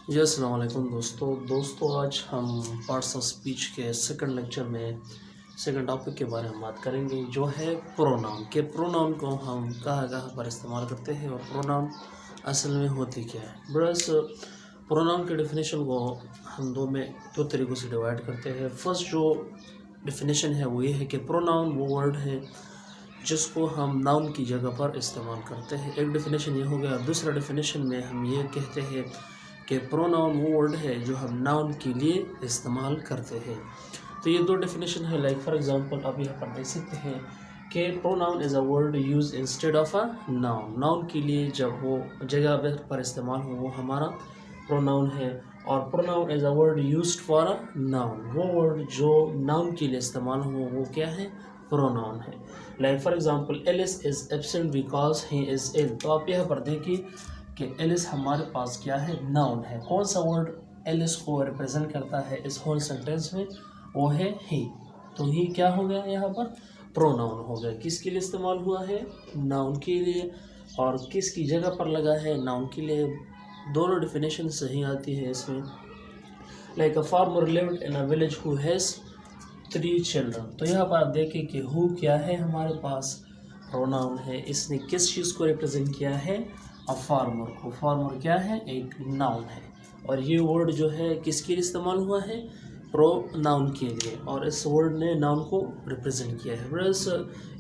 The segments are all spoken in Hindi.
जी अस्सलाम वालेकुम दोस्तों आज हम पार्ट्स ऑफ स्पीच के सेकंड लेक्चर में सेकंड टॉपिक के बारे में बात करेंगे जो है प्रोनाउन के प्रोनाउन को हम कहाँ कहाँ पर इस्तेमाल करते हैं और प्रोनाउन असल में होती क्या है। बस प्रोनाउन के डेफिनेशन को हम दो तरीक़ों से डिवाइड करते हैं। फर्स्ट जो डेफिनेशन है वो ये है कि प्रोनाउन वो वर्ड है जिसको हम नाउन की जगह पर इस्तेमाल करते हैं। एक डेफिनेशन ये हो गया। दूसरा डेफिनेशन में हम ये कहते हैं कि प्रोनाउन वो वर्ड है जो हम नाउन के लिए इस्तेमाल करते हैं। तो ये दो डेफिनेशन है। लाइक फॉर एग्जांपल आप यहाँ पर देख सकते हैं कि pronoun is a word use instead of a noun. Noun के लिए जब वो जगह पर इस्तेमाल हो वो हमारा प्रोनाउन है। और pronoun is a word used for a noun. वो वर्ड जो नाउन के लिए इस्तेमाल हो वो क्या है, प्रोनाउन है। Like for example Alice is absent because he is ill. तो आप यहाँ पर देखिए कि एलिस हमारे पास क्या है, नाउन है। कौन सा वर्ड एलिस को रिप्रेजेंट करता है इस होल सेंटेंस में, वो है ही। तो ही क्या हो गया यहाँ पर, प्रोनाउन हो गया। किसके लिए इस्तेमाल हुआ है, नाउन के लिए। और किसकी जगह पर लगा है, नाउन के लिए। दोनों डिफिनेशन सही आती है इसमें। Like a farmer lived in a village who has 3 children. तो यहाँ पर आप देखें कि हु क्या है, हमारे पास प्रोनाउन है। इसने किस चीज़ को रिप्रेजेंट किया है, अ फार्मर को। फार्मर क्या है, एक नाउन है। और ये वर्ड जो है किसके लिए इस्तेमाल हुआ है, प्रोनाउन के लिए। और इस वर्ड ने नाउन को रिप्रेजेंट किया है। बस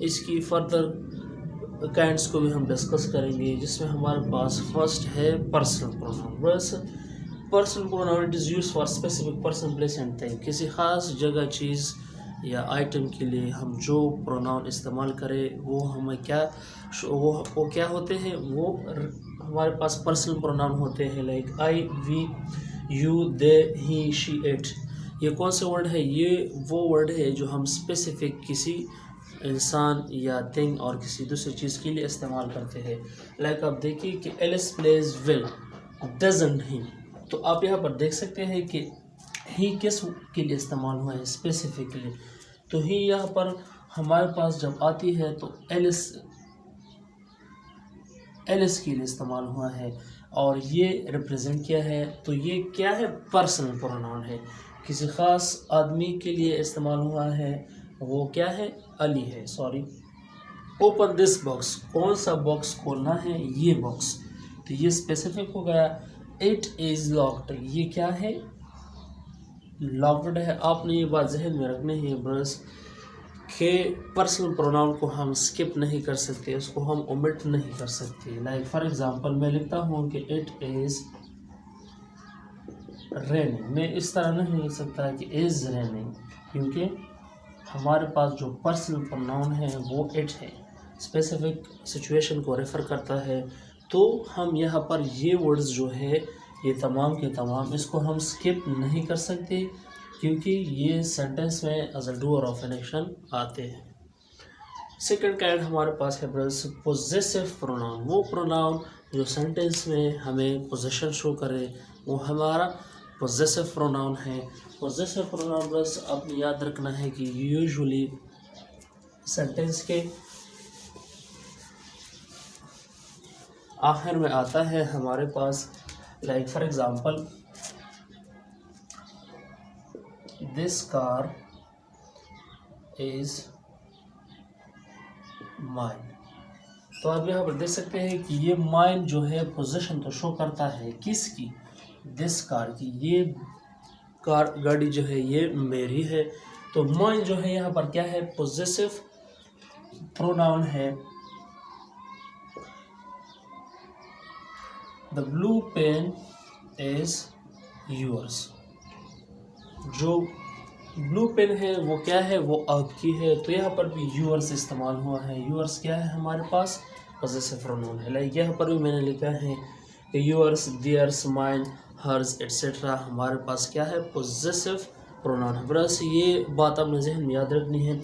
इसकी फर्दर काइंड्स को भी हम डिस्कस करेंगे, जिसमें हमारे पास फर्स्ट है पर्सनल प्रोनाउन। बस personal pronoun it is use for specific person, place and time. किसी ख़ास जगह, चीज़ या आइटम के लिए हम जो प्रोनाउन इस्तेमाल करें वो हमें क्या वो क्या होते हैं, वो हमारे पास पर्सनल प्रोनाउन होते हैं। Like I, we, you, they, he, she, it. ये कौन से वर्ड है, ये वो वर्ड है जो हम स्पेसिफिक किसी इंसान या थिंग और किसी दूसरी चीज़ के लिए इस्तेमाल करते हैं। लाइक आप देखिए कि Alice plays well, doesn't he. तो आप यहाँ पर देख सकते हैं कि ही किस के लिए इस्तेमाल हुआ है, स्पेसिफिकली। तो ही यहाँ पर हमारे पास जब आती है तो एलिस के लिए इस्तेमाल हुआ है। और ये रिप्रेजेंट किया है, तो ये क्या है, पर्सनल प्रोनाउन है। किसी ख़ास आदमी के लिए इस्तेमाल हुआ है, वो क्या है, अली है। सॉरी। ओपन दिस बॉक्स, कौन सा बॉक्स खोलना है, ये बॉक्स। तो ये स्पेसिफिक हो गया। इट इज़ लॉक्ड, ये क्या है, लॉक्ड है। आपने ये बात जहन में रखनी है बस कि पर्सनल प्रोनाउन को हम स्किप नहीं कर सकते, उसको हम ओमिट नहीं कर सकते। लाइक फॉर एग्जांपल मैं लिखता हूँ कि इट इज़ रेनिंग। मैं इस तरह नहीं लिख सकता कि इज़ रेनिंग, क्योंकि हमारे पास जो पर्सनल प्रोनाउन है वो इट है, स्पेसिफिक सिचुएशन को रेफ़र करता है। तो हम यहाँ पर ये वर्ड्स जो है, ये तमाम के तमाम, इसको हम स्किप नहीं कर सकते, क्योंकि ये सेंटेंस में as a doer of an action आते हैं। सेकंड काइंड हमारे पास है ब्रदर्स पोजेसिव प्रोनाउन। वो प्रोनाउन जो सेंटेंस में हमें पोजेशन शो करे, वो हमारा पोजेसिव प्रोनाउन है। पोजेसिव प्रोनाउन ब्रदर्स आपने याद रखना है कि यूजुअली सेंटेंस के आखिर में आता है हमारे पास। Like for example this car is mine. तो आप यहाँ पर देख सकते हैं कि ये माइन जो है पोजीशन तो शो करता है किसकी, दिस कार की। ये कार, गाड़ी जो है ये मेरी है। तो माइन जो है यहाँ पर क्या है, पोजेसिव प्रोनाउन है। The blue pen is yours. जो ब्लू पेन है वो क्या है, वो आपकी है। तो यहाँ पर भी यूअर्स इस्तेमाल हुआ है। यूअर्स क्या है, हमारे पास पॉजेसिव प्रोनाउन है। लाइक यहाँ पर भी मैंने लिखा है कि yours, theirs, mine, hers etcetera हमारे पास क्या है, पॉजेसिव प्रोनाउन है। बस ये बात आपने जहन में याद रखनी है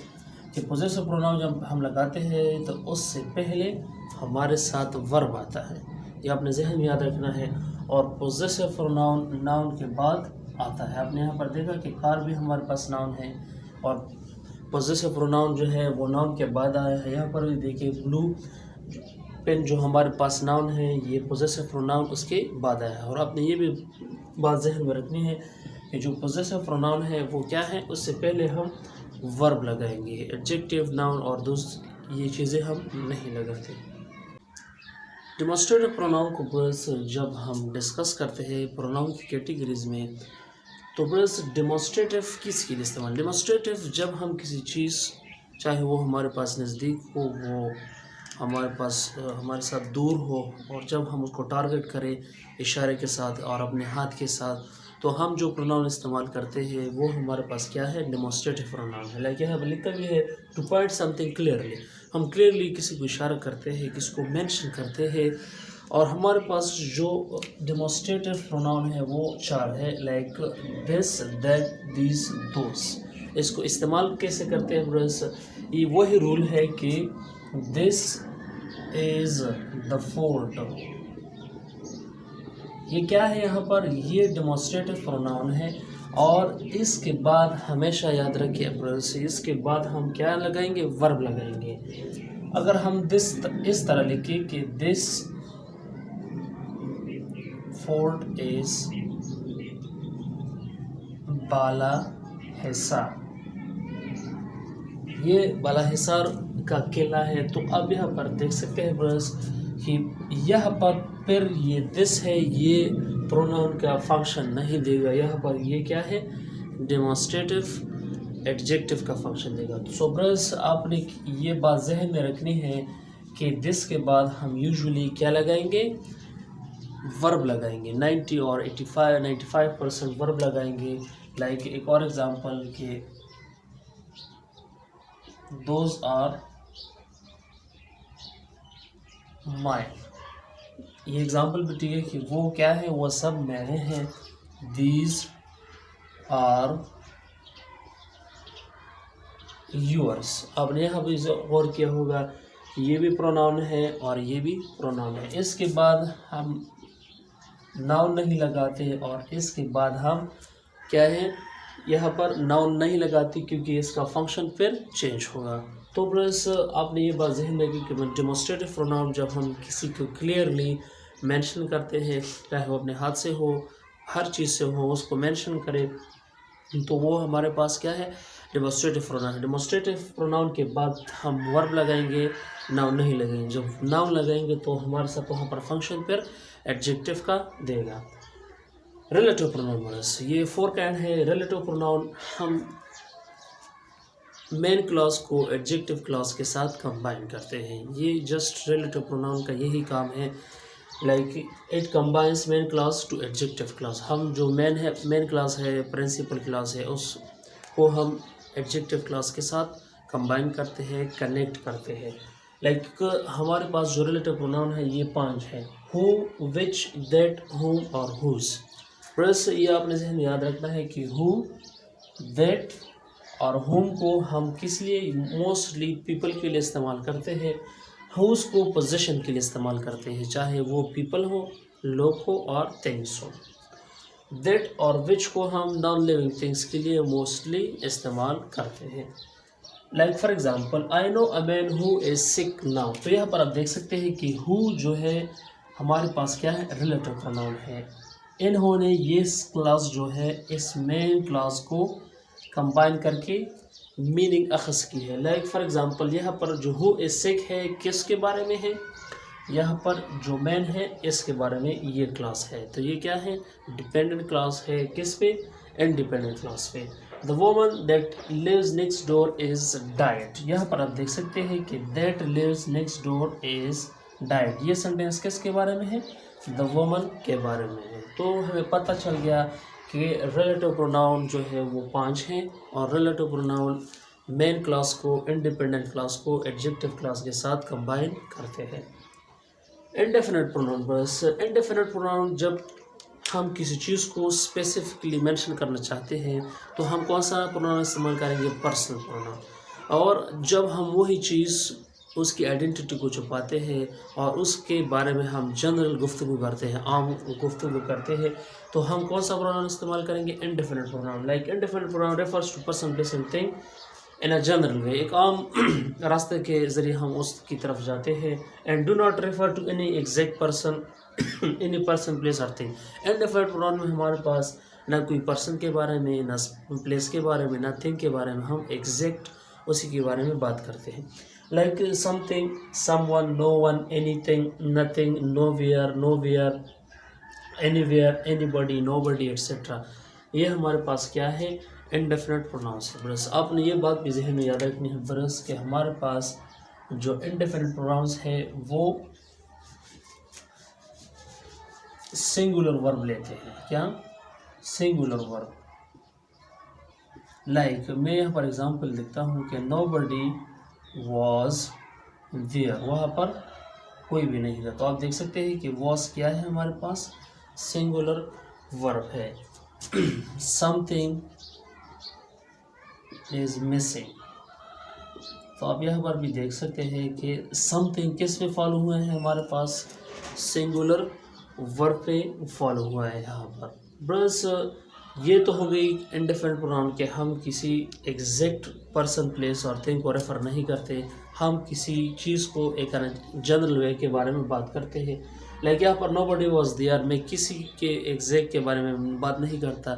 कि पॉजेसिव प्रोनाउन जब हम लगाते हैं तो उससे पहले हमारे साथ वर्ब आता है, ये आपने जहन में याद रखना है। और पॉजेसिव प्रोनाउन नाउन के बाद आता है। आपने यहाँ पर देखा कि कार भी हमारे पास नाउन है और पॉजेसिव प्रोनाउन जो है वो नाउन के बाद आया है। यहाँ पर भी देखिए ब्लू पेन जो हमारे पास नाउन है, ये पॉजेसिव प्रोनाउन उसके बाद आया है। और आपने ये भी बात जहन में रखनी है कि जो पोजेसिव प्रोनाउन है वो क्या है, उससे पहले हम वर्ब लगाएंगे, एडजेक्टिव, नाउन और ये चीज़ें हम नहीं लगाते। डेमोस्ट्रेटिव प्रोनाउन को बस जब हम डिस्कस करते हैं प्रोनाउन की कैटेगरीज में, तो बस डेमोस्ट्रेटिव किसके लिए इस्तेमाल, डेमोस्ट्रेटिव जब हम किसी चीज़, चाहे वो हमारे पास नज़दीक हो, वो हमारे पास हमारे साथ दूर हो, और जब हम उसको टारगेट करें इशारे के साथ और अपने हाथ के साथ, तो हम जो प्रोनाउन इस्तेमाल करते हैं वो हमारे पास क्या है, डेमोस्ट्रेटिव प्रोनाउन है। लाइक यहाँ लिखा भी है टू पॉइंट समथिंग क्लियरली, हम क्लियरली किसी को इशारा करते हैं, किसी को मेंशन करते हैं। और हमारे पास जो डेमोस्ट्रेटिव प्रोनाउन है वो 4 है, लाइक दिस, दैट, दिस, दोस। इसको इस्तेमाल कैसे करते हैं बस, ये वही रूल है कि दिस इज़ द फोर्ट, ये क्या है यहाँ पर, ये डेमोस्ट्रेटिव प्रोनाउन है। और इसके बाद हमेशा याद रखिए बस, इसके बाद हम क्या लगाएंगे, वर्ब लगाएंगे। अगर हम दिस इस तरह लिखें कि दिस फोर्ट इज बाला हिसार, ये बाला हिसार का किला है। तो अब यहाँ पर देख सकते हैं बस कि यहाँ पर फिर ये दिस है, ये प्रोनाउन का फंक्शन नहीं देगा, यहाँ पर ये क्या है, डेमोस्ट्रेटिव एडजेक्टिव का फंक्शन देगा। सो बस आपने ये बात जहन में रखनी है कि दिस के बाद हम यूजुअली क्या लगाएंगे, वर्ब लगाएंगे। 90 और 95% वर्ब लगाएंगे। लाइक एक और एग्जांपल के दोज आर माइन, ये एग्जांपल भी ठीक है कि वो क्या है, वो सब मेरे हैं। दीज आर यूअर्स, आपने यहाँ भी गौर किया होगा, ये भी प्रोनाउन है और ये भी प्रोनाउन है। इसके बाद हम नाउन नहीं लगाते और इसके बाद हम क्या है, यहाँ पर नाउन नहीं लगाती क्योंकि इसका फंक्शन फिर चेंज होगा। तो बस आपने ये बात जहन में रखी कि डेमोस्ट्रेटिव प्रोनाउन जब हम किसी को क्लियरली मेंशन करते हैं, चाहे वो अपने हाथ से हो, हर चीज़ से हो, उसको मेंशन करें, तो वो हमारे पास क्या है, डेमोस्ट्रेटिव प्रोनाउन है। डेमोस्ट्रेटिव प्रोनाउन के बाद हम वर्ब लगाएंगे, नाउन नहीं लगाएंगे। जब नाउन लगाएंगे तो हमारे साथ वहाँ पर फंक्शन फिर एडजेक्टिव का देगा। रिलेटिव प्रोनाउन बस ये 4 काइंड है। रिलेटिव प्रोनाउन हम मेन क्लॉज को एडजेक्टिव क्लॉज के साथ कंबाइन करते हैं, ये जस्ट रिलेटिव प्रोनाउन का यही काम है। Like it combines main clause to adjective clause, हम जो मेन क्लॉज है, प्रिंसिपल क्लॉज है, उसको हम एडजेक्टिव क्लॉज के साथ कंबाइन करते हैं, कनेक्ट करते हैं। लाइक हमारे पास जो रिलेटिव प्रोनाउन है ये 5 है, हु, विच, दैट, हुम और हुज। प्लस ये आपने ज़हन याद रखना है कि हु, दैट और हुम को हम किस लिए मोस्टली पीपल के लिए इस्तेमाल करते हैं, हुज को पोजीशन के लिए इस्तेमाल करते हैं, चाहे वो पीपल हो, लोग हो और थिंग्स हो। दैट और विच को हम नॉन लिविंग थिंग्स के लिए मोस्टली इस्तेमाल करते हैं। Like for example, I know a man who is sick now. तो यहाँ पर आप देख सकते हैं कि हु जो है हमारे पास क्या है, रिलेटिव प्रोनाउन है। इन्होंने ये क्लास जो है इस मेन क्लास को कंबाइन करके मीनिंग अखज़ की है। लाइक फॉर एग्जांपल, यहाँ पर जो हु इज सिक है किसके बारे में है, यहाँ पर जो मैन है इसके बारे में ये क्लास है। तो ये क्या है, डिपेंडेंट क्लास है, किस पे, इंडिपेंडेंट क्लास पे। The woman that lives next door is died. यहाँ पर आप देख सकते हैं कि that lives next door is died, ये सेंटेंस किसके बारे में है, द वोमन के बारे में है। तो हमें पता चल गया कि रिलेटिव प्रोनाउन जो है वो 5 हैं और रिलेटिव प्रोनाउन मेन क्लास को, इंडिपेंडेंट क्लास को एडजेक्टिव क्लास के साथ कंबाइन करते हैं। इंडेफिनिट प्रोनाउन बस, इंडेफिनिट प्रोनाउन जब हम किसी चीज़ को स्पेसिफिकली मेंशन करना चाहते हैं तो हम कौन सा प्रोनाउन इस्तेमाल करेंगे, पर्सनल प्रोनाउन। और जब हम वही चीज़ उसकी आइडेंटिटी को छुपाते हैं और उसके बारे में हम जनरल गुफ्तगू करते हैं, आम गुफ्तगू करते हैं, तो हम कौन सा प्रोनाउन इस्तेमाल करेंगे, indefinite pronoun. Like indefinite pronoun refers to person, place and thing in a general way, एक आम रास्ते के ज़रिए हम उसकी तरफ जाते हैं। And do not refer to any exact person, any person, place और थिंग। इनडेफिनिट प्रोनाउन में हमारे पास ना कोई पर्सन के बारे में, ना प्लेस के बारे में, ना थिंग के बारे में, हम एग्जैक्ट उसी के बारे में बात करते हैं। Like something, someone, no one, anything, nothing, nowhere, nowhere, anywhere, anybody, nobody etcetera. ये हमारे पास क्या है, इनडेफिनिट प्रोनाउंस है। बस आपने ये बात भी जहन में याद रखनी है बरस कि हमारे पास जो इनडेफिनिट प्रोनाउंस है वो सिंगुलर वर्ब लेते हैं। क्या? Singular verb. लाइक मैं यहाँ पर एग्जांपल लिखता हूँ कि नोबडी वॉज देयर, वहाँ पर कोई भी नहीं था। तो आप देख सकते हैं कि वॉज क्या है, हमारे पास सिंगुलर वर्ब है। समथिंग इज मिसिंग, तो आप यहाँ पर भी देख सकते हैं कि समथिंग किस पे फॉलो हुआ है, हमारे पास सिंगुलर वर्ब पे फॉलो हुआ है यहाँ पर। बस ये तो हो गई इंडेफिनिट प्रोनाउन के हम किसी एग्जैक्ट पर्सन, प्लेस और थिंग को रेफर नहीं करते, हम किसी चीज़ को एक जनरल वे के बारे में बात करते हैं। लाइक यहाँ पर नोबडी वॉज देयर, मैं किसी के एग्जैक्ट के बारे में बात नहीं करता।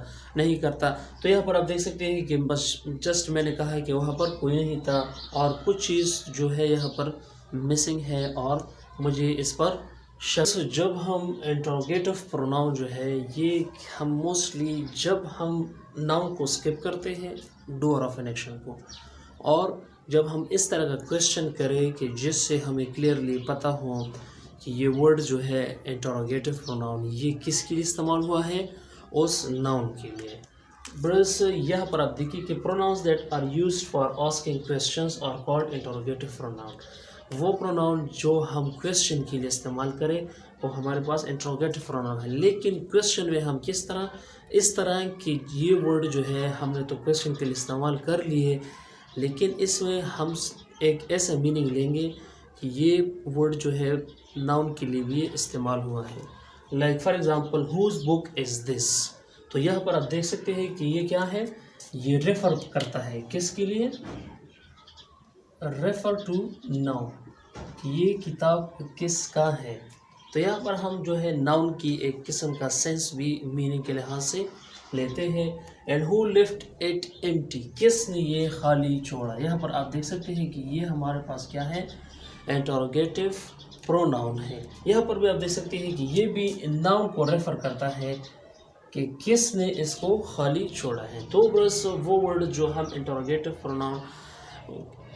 तो यहाँ पर आप देख सकते हैं कि बस जस्ट मैंने कहा है कि वहाँ पर कोई नहीं था और कुछ चीज़ जो है यहाँ पर मिसिंग है और मुझे इस पर शख्स। जब हम इंट्रोगेटिव प्रोनाउन जो है ये हम मोस्टली जब हम नाउन को स्किप करते हैं, डूअर ऑफ एन एक्शन को, और जब हम इस तरह का क्वेश्चन करें कि जिससे हमें क्लियरली पता हो कि ये वर्ड जो है इंट्रोगेटिव प्रोनाउन ये किसके लिए इस्तेमाल हुआ है, उस नाउन के लिए। बस यहाँ पर आप देखिए कि pronouns that are used for asking questions are called interrogative pronoun. वो प्रोनाउन जो हम क्वेश्चन के लिए इस्तेमाल करें वो हमारे पास इंट्रोगेटिव प्रोनाउन है। लेकिन क्वेश्चन में हम किस तरह, इस तरह कि ये वर्ड जो है हमने तो क्वेश्चन के लिए इस्तेमाल कर लिए, लेकिन इसमें हम एक ऐसा मीनिंग लेंगे कि ये वर्ड जो है नाउन के लिए भी इस्तेमाल हुआ है। Like for example whose book is this, तो यहाँ पर आप देख सकते हैं कि ये क्या है, ये रेफर करता है किसके लिए, रेफर टू नाउन, ये किताब किसका है। तो यहाँ पर हम जो है नाउन की एक किस्म का सेंस भी मीनिंग के लिहाज से लेते हैं। And who left it empty, किसने ये खाली छोड़ा। यहाँ पर आप देख सकते हैं कि ये हमारे पास क्या है, इंट्रोगेटिव प्रोनाउन है। यहाँ पर भी आप देख सकते हैं कि ये भी नाउन को रेफर करता है कि किसने इसको खाली छोड़ा है। तो बस वो वर्ड जो हम इंट्रोगेटिव प्रोनाउन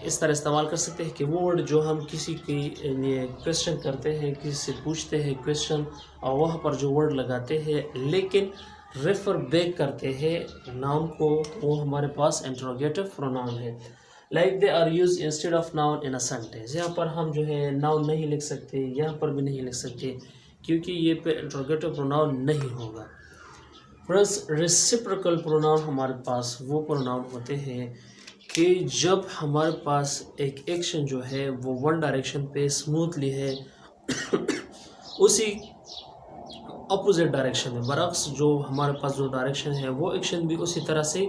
इस तरह इस्तेमाल कर सकते हैं कि वो वर्ड जो हम किसी की लिए क्वेश्चन करते हैं, किसी से पूछते हैं क्वेश्चन, और वहाँ पर जो वर्ड लगाते हैं लेकिन रेफर बैक करते हैं नाउन को, वो हमारे पास इंट्रोगेटिव प्रोनाउन है। Like they are use instead of noun in a sentence, यहाँ पर हम जो है नाउन नहीं लिख सकते, यहाँ पर भी नहीं लिख सकते क्योंकि ये पे इंट्रोगेटिव प्रोनाउन नहीं होगा। प्लस रेसिप्रोकल प्रोनाउन हमारे पास वो प्रोनाउन होते हैं कि जब हमारे पास एक एक्शन जो है वो वन डायरेक्शन पे स्मूथली है उसी अपोजिट डायरेक्शन में बरक्स जो हमारे पास जो डायरेक्शन है वो एक्शन भी उसी तरह से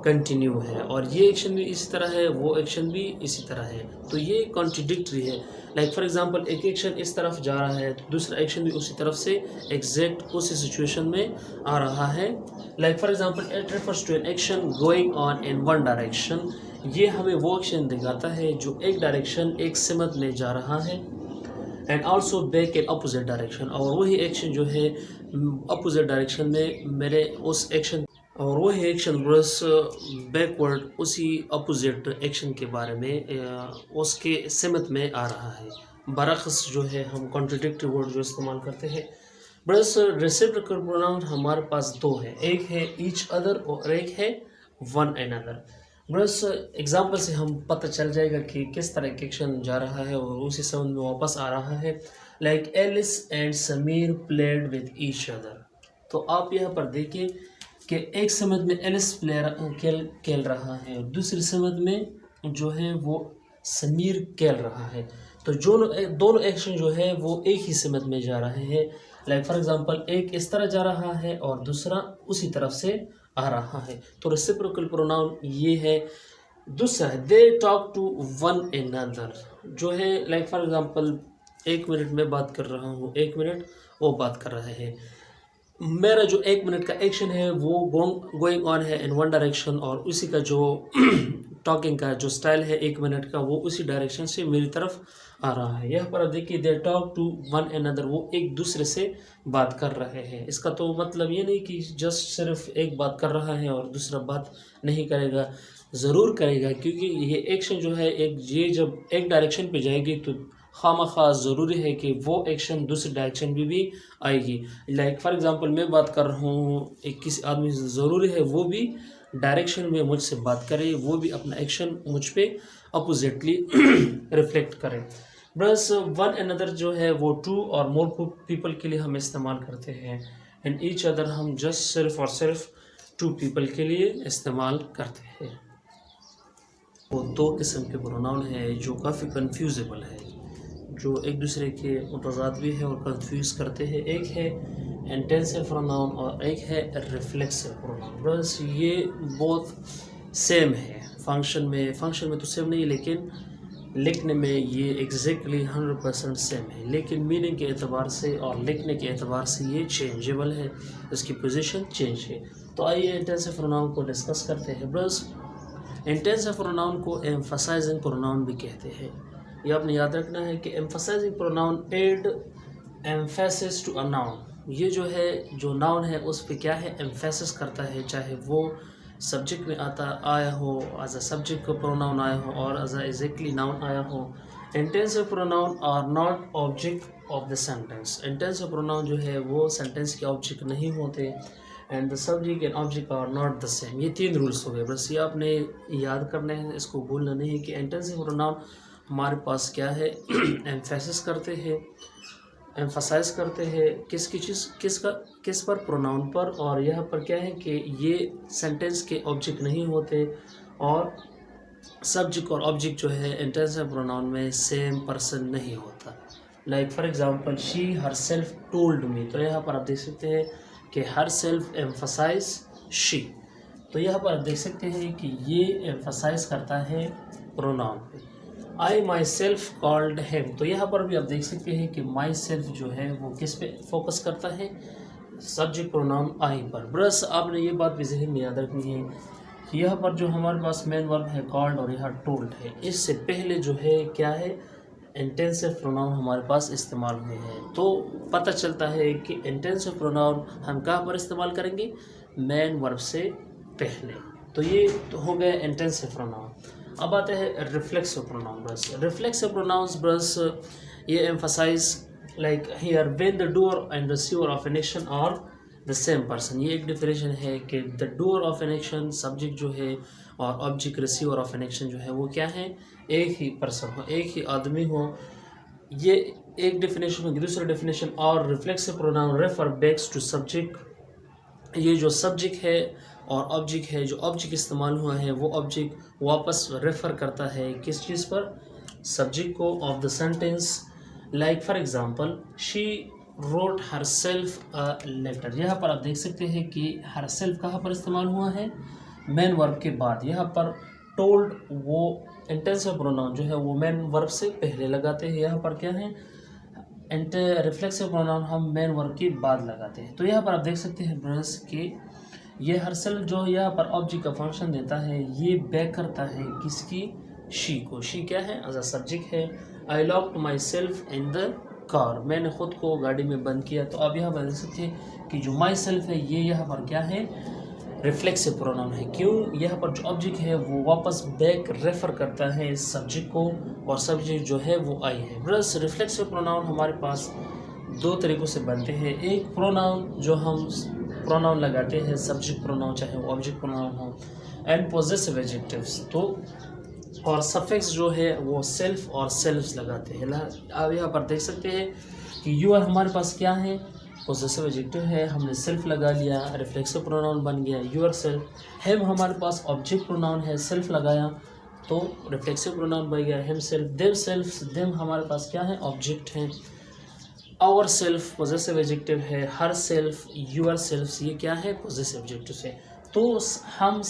कंटिन्यू है, और ये एक्शन भी इसी तरह है, वो एक्शन भी इसी तरह है, तो ये कॉन्ट्रडिक्टरी है। लाइक फॉर एग्जांपल एक एक्शन इस तरफ जा रहा है तो दूसरा एक्शन भी उसी तरफ से एग्जैक्ट उसी सिचुएशन में आ रहा है। Like for example it refers to an action going on in one direction, ये हमें वो एक्शन दिखाता है जो एक डायरेक्शन एक सिमत में जा रहा है। And also back in opposite direction, और वही एक्शन जो है अपोजिट डायरेक्शन में मेरे उस एक्शन, और वही एक्शन बस बैकवर्ड उसी अपोजिट एक्शन के बारे में उसके सिमत में आ रहा है। बरअक्स जो है हम कॉन्ट्रडिक्टरी वर्ड जो इस्तेमाल करते हैं। बस रेसिप्रोकल प्रोनाउन हमारे पास दो है, एक है ईच अदर और एक है वन अनदर। बस एग्जाम्पल से हम पता चल जाएगा कि किस तरह के एक्शन जा रहा है और उसी समय में वापस आ रहा है। Like Alice and Sameer played with each other, तो आप यहाँ पर देखिए कि एक समझ में एलिस खेल रहा है और दूसरी समझ में जो है वो समीर खेल रहा है, तो जो दोनों एक्शन जो है वो एक ही समझ में जा रहे हैं। लाइक फॉर एग्जांपल एक इस तरह जा रहा है और दूसरा उसी तरफ से आ रहा है। तो रेसिप्रोकल प्रोनाउन ये है दूसरा है they talk to one another, जो है लाइक फॉर एग्जांपल 1 मिनट में बात कर रहा हूँ, 1 मिनट वो बात कर रहा है, मेरा जो 1 मिनट का एक्शन है वो गोइंग ऑन है इन वन डायरेक्शन, और उसी का जो टॉकिंग का जो स्टाइल है 1 मिनट का वो उसी डायरेक्शन से मेरी तरफ आ रहा है। यहाँ पर आप देखिए they talk to one another, वो एक दूसरे से बात कर रहे हैं। इसका तो मतलब ये नहीं कि जस्ट सिर्फ एक बात कर रहा है और दूसरा बात नहीं करेगा, ज़रूर करेगा, क्योंकि ये एक्शन जो है ये जब एक डायरेक्शन पे जाएगी तो खामखा ज़रूरी है कि वो एक्शन दूसरी डायरेक्शन में भी आएगी। लाइक फॉर एग्जांपल मैं बात कर रहा हूँ एक किसी आदमी से, ज़रूरी है वो भी डायरेक्शन में मुझसे बात करे, वो भी अपना एक्शन मुझ पे अपोजिटली रिफ्लेक्ट करे। बस वन अनदर जो है वो टू और मोर पीपल के लिए हम इस्तेमाल करते हैं, एंड ईच अदर हम जस्ट सिर्फ और सिर्फ 2 पीपल के लिए इस्तेमाल करते हैं। वो 2 किस्म के प्रोनाउन है जो काफ़ी कन्फ्यूजेबल है, जो एक दूसरे के मुतज़ाद भी है और कंफ्यूज करते हैं। एक है इंटेंसिव प्रोनाउन और एक है रिफ्लेक्सिव प्रोनाउन। बस ये बहुत सेम है फंक्शन में तो सेम नहीं, लेकिन लिखने में ये एग्जैक्टली 100% सेम है, लेकिन मीनिंग के एतबार से और लिखने के एतबार से ये चेंजेबल है, इसकी पोजीशन चेंज है। तो आइए इंटेंसिव प्रोनाउन को डिस्कस करते हैं। बस इंटेंसिव प्रोनाउन को एम्फसाइजिंग प्रोनाउन भी कहते हैं। ये आपने याद रखना है कि emphasising pronoun add emphasis to a noun. ये जो है जो नाउन है उस पे क्या है, एम्फेसिस करता है, चाहे वो सब्जेक्ट में आया हो, एज अ सब्जेक्ट का प्रोनाउन आया हो और एज अ एग्जैक्टली नाउन आया हो। Intensive pronoun are not object of the sentence. Intensive pronoun जो है वो सेंटेंस के ऑब्जेक्ट नहीं होते, and the subject and object are not the same. ये 3 रूल्स हो गए, बस ये आपने याद करने हैं, इसको भूलना नहीं है कि इंटेंसिव प्रोनाउन हमारे पास क्या है, एम्फेसिस करते हैं, एम्फसाइज करते हैं किसकी चीज़ किस पर, प्रोनाउन पर, और यहाँ पर क्या है कि ये सेंटेंस के ऑब्जेक्ट नहीं होते, और सब्जेक्ट और ऑब्जेक्ट जो है इंटेंसिव प्रोनाउन में सेम पर्सन नहीं होता। Like for example she her self told me, तो यहाँ पर आप देख सकते हैं कि हर सेल्फ एम्फसाइज शी, तो यहाँ पर आप देख सकते हैं कि ये एम्फसाइज करता है प्रोनाउन पे। आई माई सेल्फ कॉल्ड हिम, तो यहाँ पर भी आप देख सकते हैं कि माई सेल्फ जो है वो किस पे फोकस करता है, सब्जेक्ट प्रोनाउन आई पर। बस आपने ये बात भी जहन में याद रखनी है कि यहाँ पर जो हमारे पास मेन वर्ब है कॉल्ड और यहाँ टोल्ड है, इससे पहले जो है क्या है, इंटेंसिव प्रोनाउन हमारे पास इस्तेमाल हुए हैं। तो पता चलता है कि इंटेंसिव प्रोनाउन हम कहाँ पर इस्तेमाल करेंगे, मेन वर्ब से पहले। तो ये तो हो गया इंटेंसिव प्रोनाउन। अब आते हैं रिफ्लेक्सिव प्रोनाउन। बस रिफ्लेक्सिव प्रोनाउंस बस ये emphasise like here when the doer and receiver of an action are the same person. ये एक डिफिनेशन है कि the doer of an action subject जो है और object receiver of an action जो है वो क्या है, एक ही पर्सन हो, एक ही आदमी हो। ये एक डिफिनेशन होगी। दूसरा डिफिनेशन, और reflexive pronoun refer backs to subject. ये जो सब्जेक्ट है और ऑब्जेक्ट है, जो ऑब्जेक्ट इस्तेमाल हुआ है वो ऑब्जेक्ट वापस रेफ़र करता है किस चीज़ पर, सब्जेक्ट को, of the sentence. Like for example she wrote herself a letter. यहाँ पर आप देख सकते हैं कि हर सेल्फ कहाँ पर इस्तेमाल हुआ है, मेन वर्ब के बाद। यहाँ पर टोल्ड वो इंटेंसिव प्रोनाउन जो है वो मेन वर्ब से पहले लगाते हैं, यहाँ पर क्या है रिफ्लेक्सिव प्रोनाउन हम मेन वर्ब के बाद लगाते हैं। तो यहाँ पर आप देख सकते हैं ब्रस कि ये हर सेल्फ जो यहाँ पर ऑब्जेक्ट का फंक्शन देता है, ये बैक करता है किसकी, शी को। शी क्या है, एज अ सब्जेक्ट है। I locked myself in the car, मैंने खुद को गाड़ी में बंद किया। तो अब यहाँ पर देख सकते हैं कि जो माई सेल्फ है ये यहाँ पर क्या है, रिफ्लेक्सिव प्रोनाउन है। क्यों, यहाँ पर जो ऑब्जेक्ट है वो वापस बैक रेफर करता है सब्जेक्ट को, और सब्जेक्ट जो है वो आई है। बस रिफ्लेक्सिव प्रोनाउन हमारे पास 2 तरीक़ों से बनते हैं। एक प्रोनाउन जो हम प्रोनाउन लगाते हैं, सब्जेक्ट प्रोनाउन चाहे वो ऑब्जेक्ट प्रोनाउन हो, एंड पॉजेसिव एडजेक्टिव्स, तो और सफिक्स जो है वो सेल्फ और सेल्फ्स लगाते हैं। आप यहाँ पर देख सकते हैं कि यूआर हमारे पास क्या है, पॉजेसिव एडजेक्टिव है, हमने सेल्फ लगा लिया, रिफ्लेक्सिव प्रोनाउन बन गया यूर सेल्फ। हेम हमारे पास ऑब्जेक्ट प्रोनाउन है, सेल्फ लगाया तो रिफ्लेक्सिव प्रोनाउन बन गया himself. Themself, them हमारे पास क्या है, ऑब्जेक्ट है। आवर सेल्फ पॉजेसिव एडजेक्टिव है, हर सेल्फ, यूर सेल्फ ये क्या है, पॉजेसिव एडजेक्टिव है। तो हम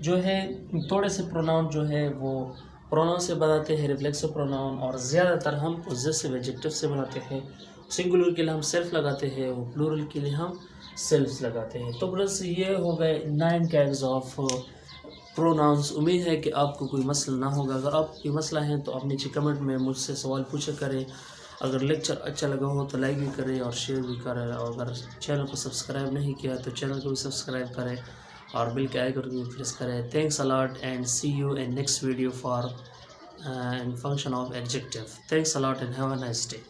जो है थोड़े से प्रोनाउन जो है वो प्रोनाउन से बनाते हैं, रिफ्लेक्सिव प्रोनाउन, और ज़्यादातर हम पोजेसिव एडजेक्टिव से बनाते हैं। सिंगुलर के लिए हम सेल्फ लगाते हैं और प्लूरल के लिए हम सेल्फ्स लगाते हैं। तो बस ये हो गए 9 टैग्स ऑफ प्रोनाउंस। उम्मीद है कि आपको कोई मसला ना होगा। अगर आपको कोई मसला है तो आप नीचे कमेंट में मुझसे सवाल पूछा करें। अगर लेक्चर अच्छा लगा हो तो लाइक भी करें और शेयर भी करें, और अगर चैनल को सब्सक्राइब नहीं किया तो चैनल को भी सब्सक्राइब करें और बिल के आइकन को भी प्रेस करें। Thanks a lot and see you in next video for function of adjective. Thanks a lot and have a nice day.